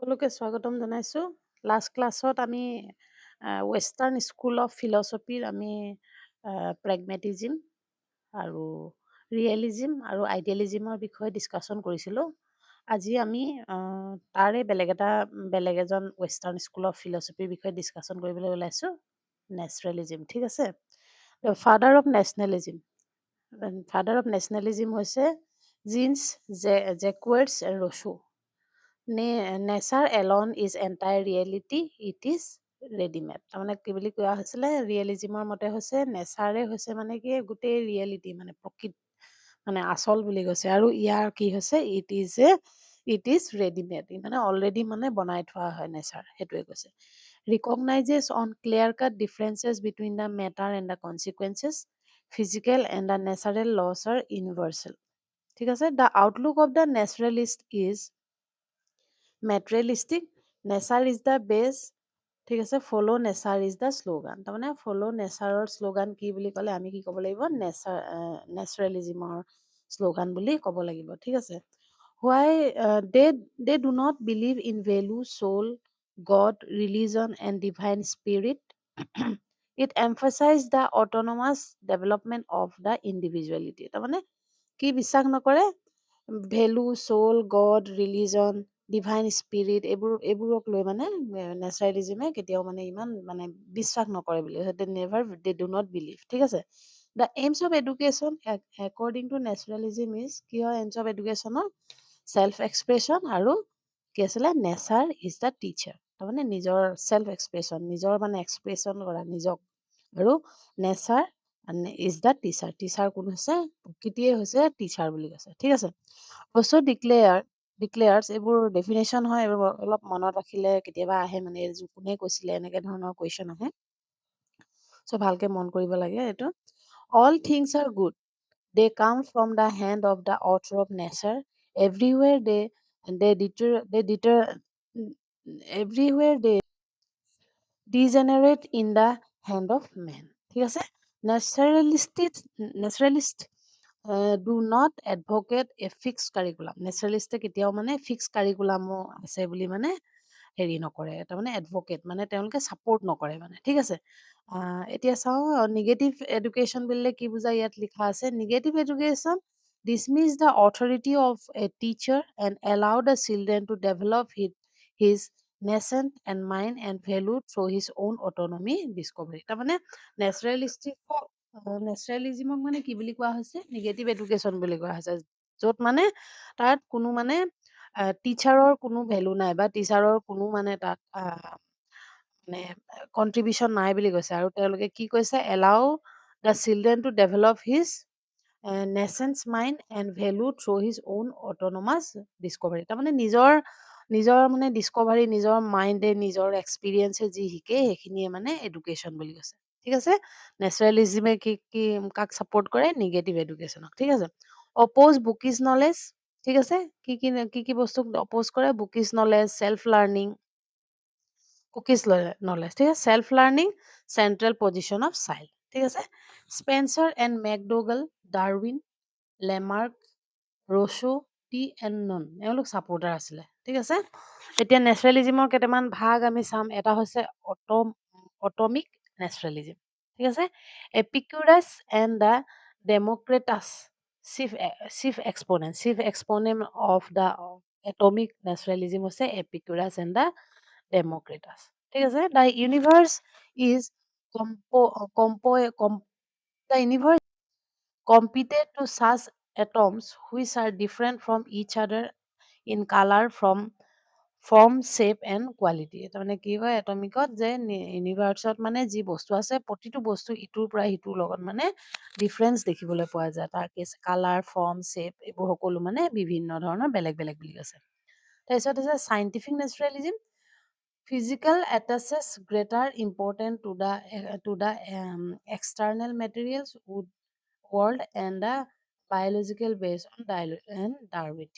সকলোকে স্বাগতম জনাইছোঁ। লাষ্ট ক্লাছত আমি ৱেষ্টাৰ্ণ স্কুল অফ ফিলচফিৰ আমি প্ৰেগমেটিজিম আৰু ৰিয়েলিজিম আৰু আইডিয়েলিজিমৰ বিষয়ে ডিছকাশ্যন কৰিছিলোঁ। আজি আমি তাৰে বেলেগ এজন ৱেষ্টাৰ্ণ স্কুল অফ ফিলচফিৰ বিষয়ে ডিছকাশ্যন কৰিবলৈ ওলাইছোঁ, নেচাৰেলিজিম। ঠিক আছে। Father of nationalism. Father of nationalism হৈছে Jean, Jacques and Rousseau. Nature alone is entire reality, it is readymade. তাৰমানে কি বুলি কোৱা হৈছিলে, ৰিয়েলিজিমৰ মতে হৈছে নেচাৰে হৈছে মানে কি গোটেই ৰিয়েলিটি, মানে প্ৰকৃত মানে আচল বুলি কৈছে। আৰু ইয়াৰ কি হৈছে, ইট ইজ ৰেডিমেড, মানে অলৰেডি মানে বনাই থোৱা হয় নেচাৰ, সেইটোৱে কৈছে। Recognises on clear cut differences between the matter and the consequences, physical and the natural laws are universal. ঠিক আছে। The outlook of the naturalist is materialistic, nature is the base. ঠিক আছে। Follow' nature is the slogan. তাৰমানে follow' নেচাৰৰ slogan কি বুলি ক'লে আমি কি ক'ব লাগিব, নেচাৰেলিজিমৰ শ্লোগান বুলি ক'ব লাগিব। ঠিক আছে। Why they do not believe in value, soul, God, religion and divine spirit. It emphasize the autonomous development of the individuality. তাৰমানে কি বিশ্বাস নকৰে, value, soul, God, religion, divine spirit, এইবোৰক লৈ মানে নেচাৰেলিজিমে কেতিয়াও মানে ইমান মানে বিশ্বাস নকৰে বুলি, দে ডু নট বিলিভ। ঠিক আছে। The aims of education according to naturalism is, কি হয় এইমছ অফ এডুকেশ্যনৰ, চেল্ফ এক্সপ্ৰেছন আৰু কি আছিলে, নেচাৰ ইজ দ্য টিচাৰ। তাৰমানে নিজৰ চেল্ফ এক্সপ্ৰেছন, নিজৰ মানে এক্সপ্ৰেছন কৰা নিজক, আৰু nature is the teacher. Teacher কোন হৈছে, প্ৰকৃতিয়ে হৈছে টিচাৰ বুলি কৈছে। ঠিক আছে। অল্ছ' ডিক্লেয়াৰ্ছ, এইবোৰ ডেফিনেশ্যন হয়, এইবোৰ অলপ মনত ৰাখিলে কেতিয়াবা আহে, মানে এইযোৰ কোনে কৈছিলে, এনেকে ধৰণৰ কুৱেশ্যন আহে। চ' ভালকে মন কৰিব লাগে এইটো। All things are good, they come from the hand of the author of nature, everywhere they degenerate in the hand of man. ঠিক আছে। Naturalist do not advocate a fix curriculum. নেচাৰেলিষ্টে কেতিয়াও মানে ফিক্স কাৰিকুলামো আছে বুলি মানে হেৰি নকৰে, তাৰমানে এডভকেট মানে তেওঁলোকে ছাপৰ্ট নকৰে মানে। ঠিক আছে। এতিয়া চাওঁ নিগেটিভ এডুকেশ্যন বুলিলে কি বুজায়, ইয়াত লিখা আছে, negative education dismiss the authority of a teacher and allow the children to develop his nascent and mind and value through his own autonomy discovery. তাৰমানে নেচাৰেলিজিমক মানে কি বুলি কোৱা হৈছে, নিগেটিভ এডুকেশ্যন বুলি কোৱা হৈছে, য'ত মানে তাত কোনো মানে টিচাৰৰ কোনো ভেলু নাই, বা টিচাৰৰ কোনো মানে তাত মানে কণ্ট্ৰিবিউশ্যন নাই বুলি কৈছে। আৰু তেওঁলোকে কি কৈছে, allow the children to develop his nascent mind and value through his own autonomous discovery. তাৰমানে নিজৰ মানে ডিস্কভাৰী, নিজৰ মাইণ্ডে, নিজৰ এক্সপিৰিয়েঞ্চে যি শিকে সেইখিনিয়ে মানে এডুকেশ্যন বুলি কৈছে। ঠিক আছে। নেচাৰেলিজিমে কাক ছাপৰ্ট কৰে, নিগেটিভ এডুকেশ্যনক। ঠিক আছে। Oppose bookish knowledge. ঠিক আছে। কি বস্তুক অপ'জ কৰে, bookish knowledge, self learning, bookish knowledge. ঠিক আছে। Self learning, central position of child. ঠিক আছে। Spencer and McDougall, Darwin, Lamarck, Rousseau, T and Nunn, এওঁলোক ছাপৰ্টাৰ আছিলে। ঠিক আছে। এতিয়া নেচাৰেলিজিমৰ কেইটামান ভাগ আমি চাম। এটা হৈছে অটমিক নেচাৰেলিজিম। ঠিক আছে। Epicurus and the Democritus, chief exponent of the atomic naturalism হৈছে এপিকুৰাছ এণ্ড দ্য ডেম'ক্ৰেটাছ। ঠিক আছে। The universe is the universe competed to such atoms which are different from each other in color, form, shape and quality. তাৰমানে কি হয় এটমিকত, যে ইউনিভাৰ্চত মানে যি বস্তু আছে, প্ৰতিটো বস্তু ইটোৰ পৰা সিটোৰ লগত মানে ডিফাৰেঞ্চ দেখিবলৈ পোৱা যায়। তাৰ কালাৰ, ফৰ্ম, শ্বেপ, এইবোৰ সকলো মানে বিভিন্ন ধৰণৰ বেলেগ বেলেগ বুলি কৈছে। তাৰপিছত হৈছে scientific নেচাৰেলিজিম। Physical attaches greater importance to the external materials, world and the biological based on Darwin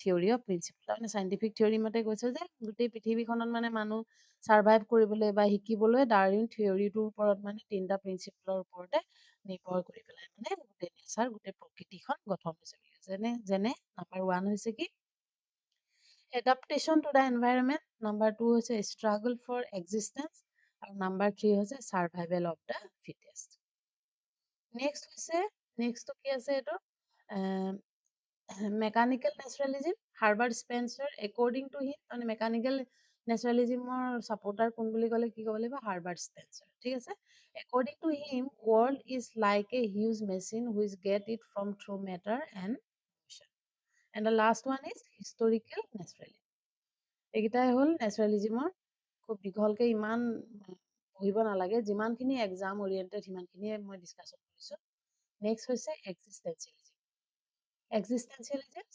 theory of principle. তাৰমানে চাইণ্টিফিক থিয়ৰী মতে কৈছে যে গোটেই পৃথিৱীখনত মানে মানুহ ছাৰ্ভাইভ কৰিবলৈ বা শিকিবলৈ ডাৰউইন থিয়ৰীটোৰ ওপৰত মানে 3টা প্ৰিন্সিপলৰ ওপৰতে নিৰ্ভৰ কৰি পেলাই মানে গোটেই নেচাৰ, গোটেই প্ৰকৃতিখন গঠন হৈছে বুলি কৈছে। যেনে নাম্বাৰ 1 হৈছে কি, adaptation to the environment, number 2 হৈছে ষ্ট্ৰাগল ফৰ এক্সিষ্টেঞ্চ, আৰু নাম্বাৰ 3 হৈছে চাৰ্ভাইভেল অফ দ্য ফিটেষ্ট। নেক্সটটো কি আছে এইটো mechanical naturalism, Herbert Spencer. According to him, মানে মেকানিকেল নেচাৰেলিজিমৰ ছাপোৰ্টাৰ কোন বুলি ক'লে কি ক'ব লাগিব? হাৰ্বাৰ্ট স্পেন্সাৰ, ঠিক আছে। According to him, world is like a huge machine which get it from through matter and motion. And the last one is historical naturalism. এইকেইটাই হ'ল নেচাৰেলিজিমৰ। খুব দীঘলকে ইমান পঢ়িব নালাগে, যিমানখিনি এক্সাম অৰিয়েণ্টেড সিমানখিনিয়ে মই ডিছকাশ্যন কৰিছোঁ। নেক্সট হৈছে এক্সিষ্টেঞ্চিয়েলিজিম। এক্সিষ্টেঞ্চিয়েলিজিম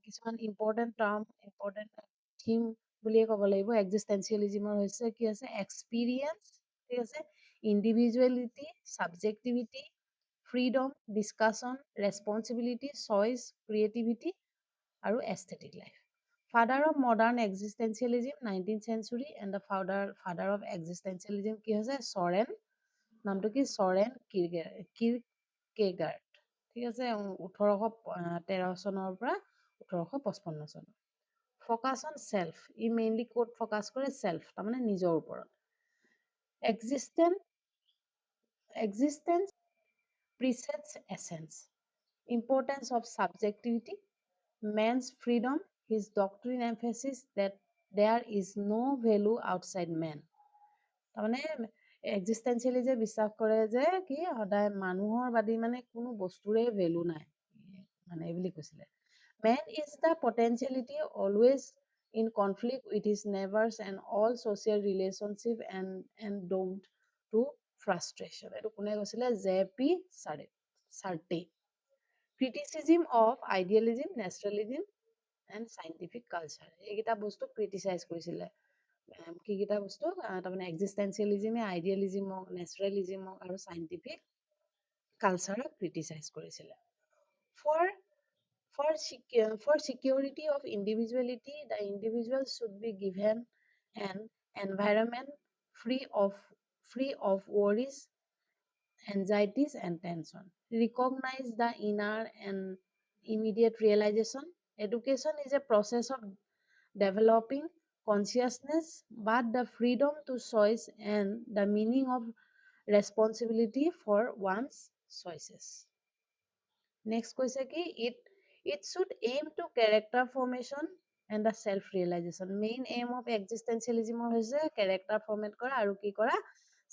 কিছুমান ইম্পৰ্টেণ্ট টাৰ্ম, ইম্পৰ্টেণ্ট থিম বুলিয়ে ক'ব লাগিব। এক্সিষ্টেঞ্চিয়েলিজিমৰ হৈছে কি আছে? এক্সপিৰিয়েঞ্চ, ঠিক আছে, individuality, subjectivity, freedom, discussion, responsibility, choice, creativity আৰু aesthetic life. Father of modern existentialism, 19th century, and the father of existentialism কি হৈছে? চৰেন। নামটো কি? চৰেন কিৰকেগাৰ্ড, ঠিক আছে। 1813 চনৰ পৰা 1855 চন। ফকাছ অন চেল্ফ, ই মেইনলি ক'ত ফকাছ কৰে? চেল্ফ, তাৰমানে নিজৰ ওপৰত। Existence precedes essence, importance of subjectivity, man's freedom, his doctrine emphasis that there is no value outside man। তাৰমানে এক্সিষ্টেঞ্চিয়েলি যে বিশ্বাস কৰে যে কি সদায় মানুহৰ বাদী মানে কোনো বস্তুৰে ভেলু নাই, মানে এইবুলি কৈছিলে। Man is the potentiality always in conflict with his neighbours and all social relationship and doomed to frustration. এইটো কোনে কৈছিলে? J P. Sartre. Criticism of idealism, naturalism and scientific culture, এইকেইটা বস্তু ক্ৰিটিচাইজ কৰিছিলে। কি কেইটা বস্তু? তাৰমানে এক্সিষ্টেঞ্চিয়েলিজিমে আইডিয়েলিজিমক, নেচাৰেলিজিমক আৰু চাইণ্টিফিক কালচাৰক ক্ৰিটিচাইজ কৰিছিলে। For security of individuality, the individual should be given an environment free of worries, anxieties and tension. Recognize the inner and immediate realization. Education is a process of developing consciousness, but the freedom to choice and the meaning of responsibility for one's choices. Next কৈছে কি? It should aim to character formation and the self realization. Main aim of existentialism হৈছে character format কৰা আৰু কি কৰা?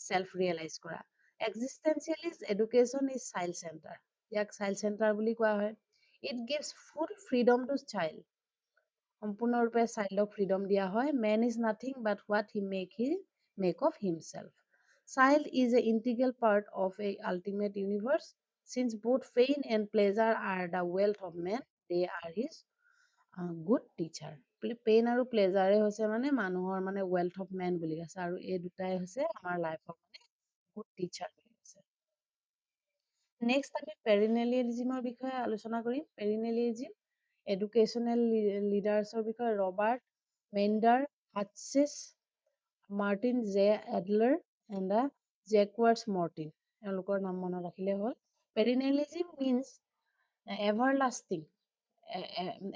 Self realize কৰা। Existentialist education is child center, ইয়াক child center বুলি কোৱা হয়। It gives full freedom to child, সম্পূৰ্ণৰূপে চাইল্ডক ফ্ৰীডম দিয়া হয়। Man is nothing but what he make of himself. Child is an integral part of a ultimate universe. Since both pain and pleasure are the wealth of man, they are his good teacher. Pain আৰু প্লেজাৰে হৈছে মানে মানুহৰ মানে wealth of man বুলি কৈছে, আৰু এই দুটাই হৈছে আমাৰ লাইফৰ মানে গুড টিচাৰ বুলি কৈছে। নেক্সট আমি পেৰিনেলিয়ালিজিমৰ বিষয়ে আলোচনা কৰিম। পেৰিনেলিয়ালিজিম এডুকেশ্যনেল লিডাৰ্ছৰ বিষয়ে Robert মেণ্ডাৰ হাটছেছ, Martin J Adler and the জেকৱাৰ্ডছ Mortein, এওঁলোকৰ নাম মনত ৰাখিলে হ'ল। পেৰিনেলিজিম means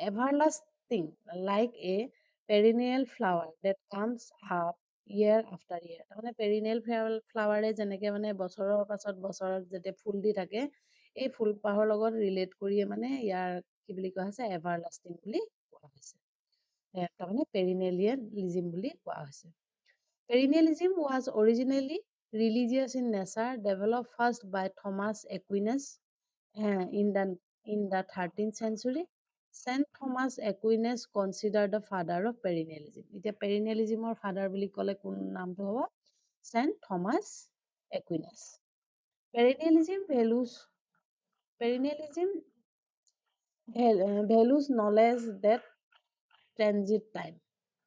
everlasting, like a perennial flower that comes up year after year। তাৰমানে পেৰিনেল ফ্লাৱাৰে যেনেকে মানে বছৰৰ পাছত বছৰত যেতিয়া ফুল দি থাকে, এই ফুলপাহৰ লগত ৰিলেট কৰিয়ে মানে ইয়াৰ কি বুলি কোৱা হৈছে? এভাৰলাষ্টিং বুলি কোৱা হৈছে। তাৰমানে পেৰিনেলিয়ালিজিম বুলি কোৱা হৈছে। Perennialism was originally religious in nature, developed first by Thomas Aquinas in the 13th century. Saint Thomas Aquinas considered the father of perennialism. এতিয়া perennialismৰ father বুলি ক'লে কোন নামটো হ'ব? Saint Thomas Aquinas. Perennialism values knowledge that transit time,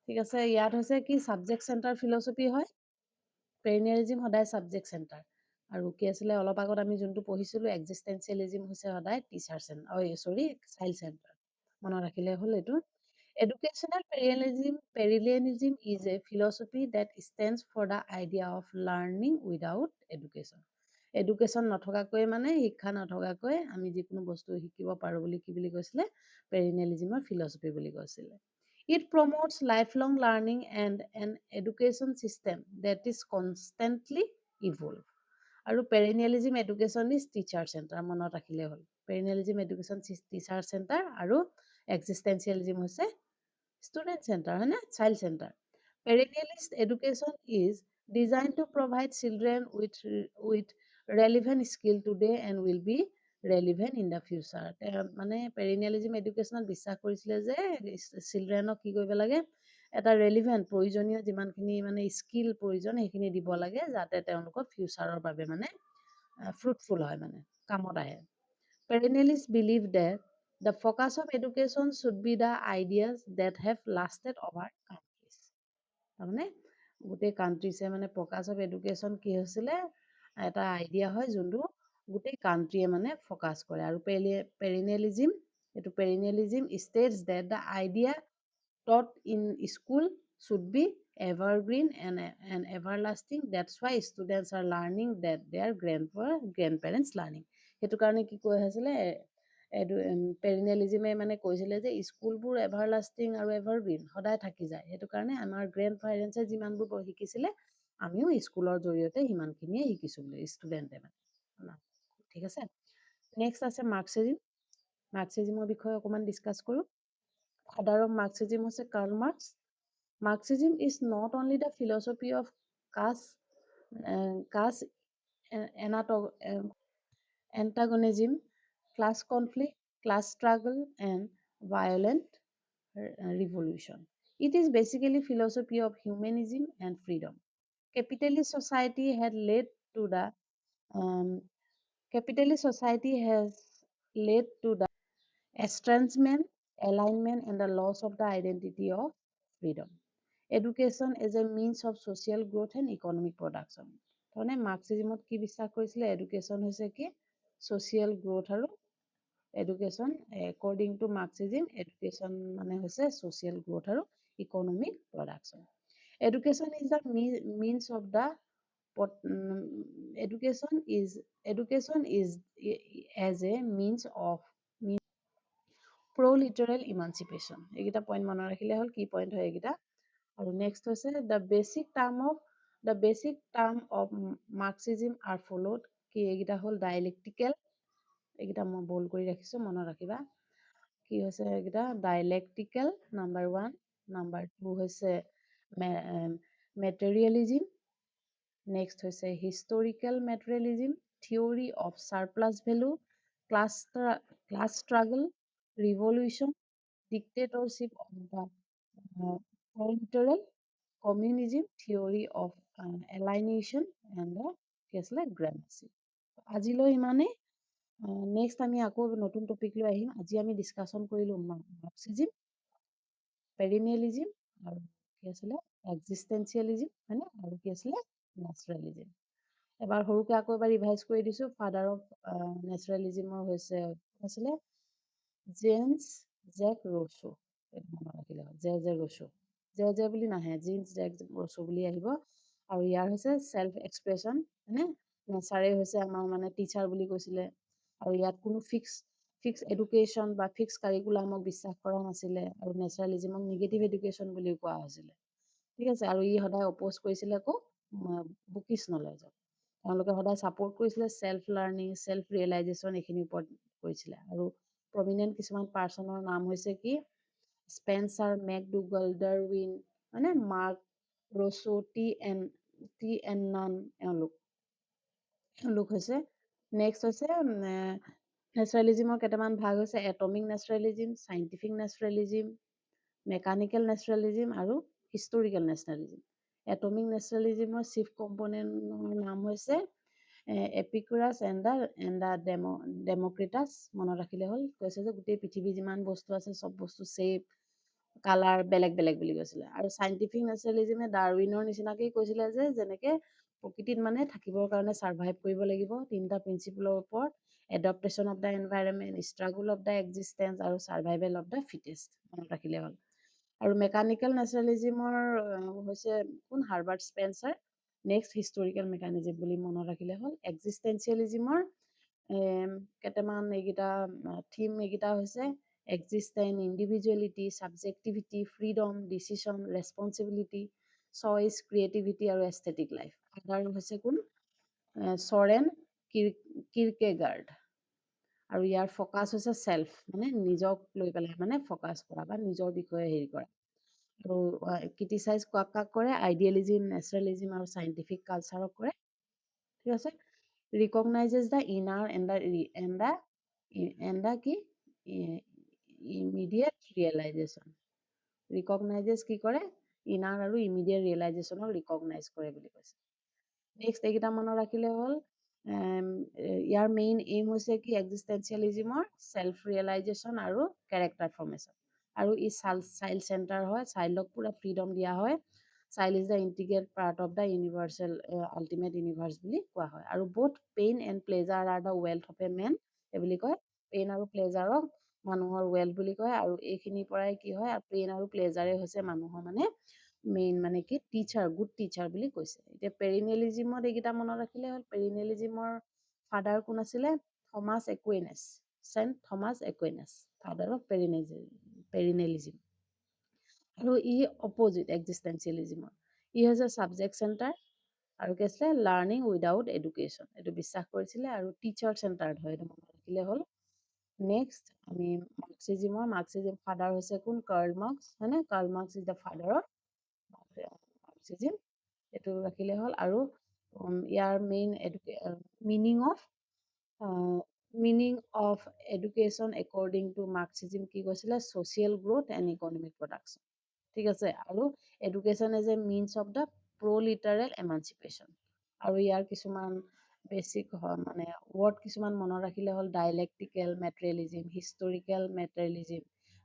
ঠিক আছে। ইয়াত হৈছে কি? ছাবজেক্ট চেণ্টাৰ ফিলচফি হয়। পেৰিনেলিজিম সদায় ছাবজেক্ট চেণ্টাৰ, আৰু কি আছিলে অলপ আগত আমি যোনটো পঢ়িছিলোঁ, এক্সিষ্টেঞ্চিয়েলিজিম হৈছে সদায় টিচাৰ চাইল্ড চেণ্টাৰ। মনত ৰাখিলে হ'ল এইটো। Educational perennialism is a philosophy that stands for the idea of learning without education. Education নথকাকৈ মানে শিক্ষা নথকাকৈ আমি যিকোনো বস্তু শিকিব পাৰোঁ বুলি কি বুলি কৈছিলে, পেৰিনেলিজিমৰ ফিলচফি বুলি কৈছিলে। It promotes life long learning and an education system that is constantly evolve. আৰু perennialism education is teacher centre, মনত ৰাখিলে হ'ল। পেৰিনেলিজিম এডুকেশ্যন টিচাৰ চেণ্টাৰ আৰু এক্সিষ্টেঞ্চিয়েলিজিম হৈছে ষ্টুডেণ্ট চেণ্টাৰ, হয়নে, child centre. Perennialist education is designed to provide children with relevant skill today and will be relevant in the future. মানে পেৰিনিয়েলিজিম এডুকেশ্যনত বিশ্বাস কৰিছিলে যে চিলড্ৰেনক কি কৰিব লাগে, এটা ৰেলিভেণ্ট প্ৰয়োজনীয় যিমানখিনি মানে স্কিল প্ৰয়োজন সেইখিনি দিব লাগে, যাতে তেওঁলোকৰ ফিউচাৰৰ বাবে মানে ফ্ৰুটফুল হয়, মানে কামত আহে। Perennialists believe that the focus of education should be the ideas that have lasted over countries. তাৰমানে গোটেই কাণ্ট্ৰিছে মানে ফ'কাছ অফ এডুকেশ্যন কি হৈছিলে, এটা আইডিয়া হয় যোনটো গোটেই কাণ্ট্ৰিয়ে মানে ফ'কাছ কৰে। আৰু perennialism states that the idea taught in school should be evergreen and everlasting. That's why students are learning that their grandparents learning. সেইটো কাৰণে কি কৈ আছিলে, পেৰিনেলিজিমে মানে কৈছিলে যে স্কুলবোৰ এভাৰলাষ্টিং আৰু এভাৰগ্ৰীণ সদায় থাকি যায়। সেইটো কাৰণে আমাৰ গ্ৰেণ্ড পেৰেণ্টছে যিমানবোৰ শিকিছিলে আমিও স্কুলৰ জৰিয়তে সিমানখিনিয়ে শিকিছোঁ বুলি ষ্টুডেণ্টে মানে। ঠিক আছে, নেক্সট আছে মাৰ্কচিজিম। মাৰ্কচিজিমৰ বিষয়ে অকণমান ডিছকাছ কৰোঁ। Father of Marxism was Karl Marx. Marxism is not only the philosophy of caste antagonism, class conflict, class struggle, and violent revolution. It is basically philosophy of humanism and freedom. Capitalist society had led to the um, capitalist society has led to the estrangement, alignment, and the loss of the identity of freedom. Education is a means of social growth and economic production. তাৰমানে মাৰ্কচিজিমত কি বিশ্বাস কৰিছিলে, education হৈছে কি social growth আৰু education. According to মাৰ্কচিজিম education মানে হৈছে social growth আৰু economic production. Education is the means of the education is as a means of pro-literal emancipation. এইকেইটা পইণ্ট মনত ৰাখিলে হ'ল, কি পইণ্ট হয় এইকেইটা। আৰু নেক্সট হৈছে the basic term of Marxism are followed. কি এইকেইটা হ'ল ডাইলেক্টিকেল, এইকেইটা মই বল্ড কৰি ৰাখিছোঁ, মনত ৰাখিবা। কি হৈছে এইকেইটা, ডাইলেক্টিকেল নাম্বাৰ 1, নাম্বাৰ 2 হৈছে মেটেৰিয়েলিজিম, নেক্সট হৈছে historical materialism, theory of surplus value, class struggle, revolution, dictatorship of the proletariat, communism, theory of alienation, and the কি আছিলে গ্ৰামাচি। আজিলৈ ইমানেই। নেক্সট আমি আকৌ নতুন টপিক লৈ আহিম। আজি আমি ডিছকাশ্যন কৰিলোঁ মাৰ্কচিজিম, পেৰিনিয়েলিজিম, আৰু কি আছিলে এক্সিষ্টেঞ্চিয়েলিজিম, হয়নে, আৰু কি আছিলে নেচাৰেলিজিম। এবাৰ সৰুকৈ আকৌ এবাৰ ৰিভাইজ কৰি দিছোঁ। ফাদাৰ অফ নেচাৰেলিজিমৰ হৈছে আছিলে জেমছ জেক ৰ'ছো। এইটো মনত ৰাখিলে হ'ল, জে ৰ'ছো। জে বুলি নাহে, জিন্স জেক ৰ'ছো বুলি আহিব। আৰু ইয়াৰ হৈছে চেল্ফ এক্সপ্ৰেছন, হয়নে, নেচাৰে হৈছে আমাৰ মানে টিচাৰ বুলি কৈছিলে। আৰু ইয়াত কোনো ফিক্স এডুকেশ্যন বা ফিক্স কাৰিকুলামক বিশ্বাস কৰা নাছিলে। আৰু নেচাৰেলিজিমক নিগেটিভ এডুকেশ্যন বুলিও কোৱা হৈছিলে। ঠিক আছে, আৰু ই সদায় অপ'জ কৰিছিলে আকৌ বুকিছ নলেজক। তেওঁলোকে সদায় ছাপৰ্ট কৰিছিলে চেল্ফ লাৰ্ণিং, চেল্ফ ৰিয়েলাইজেশ্যন, এইখিনিৰ ওপৰত কৰিছিলে। আৰু প্ৰমিনেণ্ট কিছুমান পাৰ্চনৰ নাম হৈছে কি, স্পেন্সাৰ, মেকডুগল, ডাৰউইন, মানে মাৰ্ক ৰ'ছো, টি এন নন, এওঁলোক হৈছে। নেক্সট হৈছে নেচাৰেলিজিমৰ কেইটামান ভাগ হৈছে এটমিক নেচাৰেলিজিম, চাইণ্টিফিক নেচাৰেলিজিম, মেকানিকেল নেচাৰেলিজিম আৰু হিষ্টৰিকেল নেচাৰেলিজিম। এটমিক নেচাৰেলিজিমৰ চিফ কম্পনেণ্টৰ নাম হৈছে এপিকুৰাছ এণ্ড দ্য ডেমক্ৰিটাছ, মনত ৰাখিলে হ'ল। কৈছে যে গোটেই পৃথিৱীৰ যিমান বস্তু আছে চব বস্তু ছেইম, কালাৰ বেলেগ বেলেগ বুলি কৈছিলে। আৰু চাইণ্টিফিক নেচাৰেলিজিমে ডাৰউইনৰ নিচিনাকেই কৈছিলে যে যেনেকে প্ৰকৃতিত মানে থাকিবৰ কাৰণে ছাৰ্ভাইভ কৰিব লাগিব 3টা প্ৰিন্সিপলৰ ওপৰত, adaptation of the environment, struggle of the existence আৰু ছাৰ্ভাইভেল অফ দ্য ফিটেষ্ট, মনত ৰাখিলে হ'ল। আৰু মেকানিকেল নেচাৰেলিজিমৰ হৈছে কোন, Herbert Spencer. Next historical mechanism বুলি মনত ৰাখিলে হ'ল। এক্সিষ্টেঞ্চিয়েলিজিমৰ কেইটামান এইকেইটা থিম এইকেইটা হৈছে existence, individuality, subjectivity, freedom, decision, responsibility, choice, creativity আৰু এস্থেটিক লাইফ। আধাৰ হৈছে কোন? চৰেন কিৰকেগাৰ্ড। আৰু ইয়াৰ ফকাছ হৈছে চেল্ফ, মানে নিজক লৈ পেলাই মানে ফকাছ কৰা বা নিজৰ বিষয়ে হেৰি কৰা। আৰু ক্ৰিটিচাইজ কাক কৰে? আইডিয়েলিজিম, নেচাৰেলিজিম আৰু চাইণ্টিফিক কালচাৰক কৰে। ঠিক আছে। ৰিকগনাইজেছ দ্য ইনাৰ এণ্ড দ্য কি ইমিডিয়েট ৰিয়েলাইজেশ্যন। ৰিকগনাইজেছ কি কৰে? ইনাৰ আৰু ইমিডিয়েট ৰিয়েলাইজেশ্যনক ৰিকগনাইজ কৰে বুলি কৈছে। নেক্সট এইকেইটা মনত ৰাখিলে হ'ল। ইয়াৰ মেইন এইম হৈছে কি? এক্সিষ্টেঞ্চিয়েলিজিমৰ চেল্ফ ৰিয়েলাইজেশ্যন আৰু কেৰেক্টাৰ ফৰ্মেশ্যন। আৰু ই চাইল্ড চেণ্টাৰ হয়, চাইল্ডক পুৰা ফ্ৰীডম দিয়া হয়। Child is the integrate part of the universal ultimate universe বুলি কোৱা হয়। আৰু both pain and pleasure are the wealth of a man, এই বুলি কয়। পেইন আৰু প্লেজাৰক মানুহৰ ৱেল্থ বুলি কয়। আৰু এইখিনিৰ পৰাই কি হয়? পেইন আৰু প্লেজাৰে হৈছে মানুহৰ মানে মেইন মানে কি টিচাৰ, গুড টিচাৰ বুলি কৈছে। এতিয়া পেৰিনেলিজিমত এইকেইটা মনত ৰাখিলে হ'ল। পেৰিনেলিজিমৰ ফাদাৰ কোন আছিলে? Thomas Aquinas, Saint Thomas Aquinas, father of perennialism. আৰু ই অপজিট এক্সিষ্টেঞ্চিয়েলিজিমৰ। ই হৈছে ছাবজেক্ট চেণ্টাৰ আৰু কি আছিলে? লাৰ্ণিং উইদাউট এডুকেশ্যন, এইটো বিশ্বাস কৰিছিলে। আৰু টিচাৰ চেণ্টাৰ্ড হয়, এইটো মনত ৰাখিলে হ'ল। নেক্সট আমি মাৰ্কচিজিম ফাদাৰ হৈছে কোন? কাৰ্ল মাৰ্কছ, হয়নে? Karl Marx is the father of Marxism, এইটো ৰাখিলে হ'ল। আৰু ইয়াৰ main meaning of education according to Marxism কি কৈছিলে? Social growth and economic production. ঠিক আছে। আৰু education as a means of the proletarian emancipation. আৰু ইয়াৰ কিছুমান বেছিক মানে ৱৰ্ড কিছুমান মনত ৰাখিলে হ'ল। Dialectical materialism, historical materialism,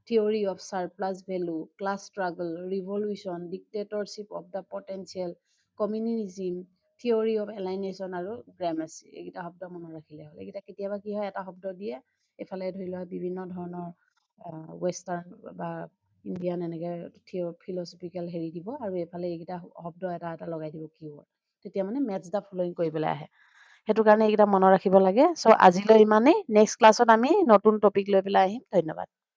theory of surplus value, class struggle, revolution, dictatorship of the potential, communism, theory of alienation আৰু গ্ৰামাৰ্চি। এইকেইটা শব্দ মনত ৰাখিলে হ'ল। এইকেইটা কেতিয়াবা কি হয়? এটা শব্দ দিয়ে, এইফালে ধৰি লোৱা বিভিন্ন ধৰণৰ ৱেষ্টাৰ্ণ বা ইণ্ডিয়ান এনেকৈ ফিলচফিকেল হেৰি দিব, আৰু এইফালে এইকেইটা শব্দ এটা এটা লগাই দিব কিৱৰ্ড, তেতিয়া মানে মেটছ দ্য ফলোয়িং কৰিবলৈ আহে। সেইটো কাৰণে এইকেইটা মনত ৰাখিব লাগে। চ' আজিলৈ ইমানেই। নেক্সট ক্লাছত আমি নতুন টপিক লৈ পেলাই আহিম। ধন্যবাদ।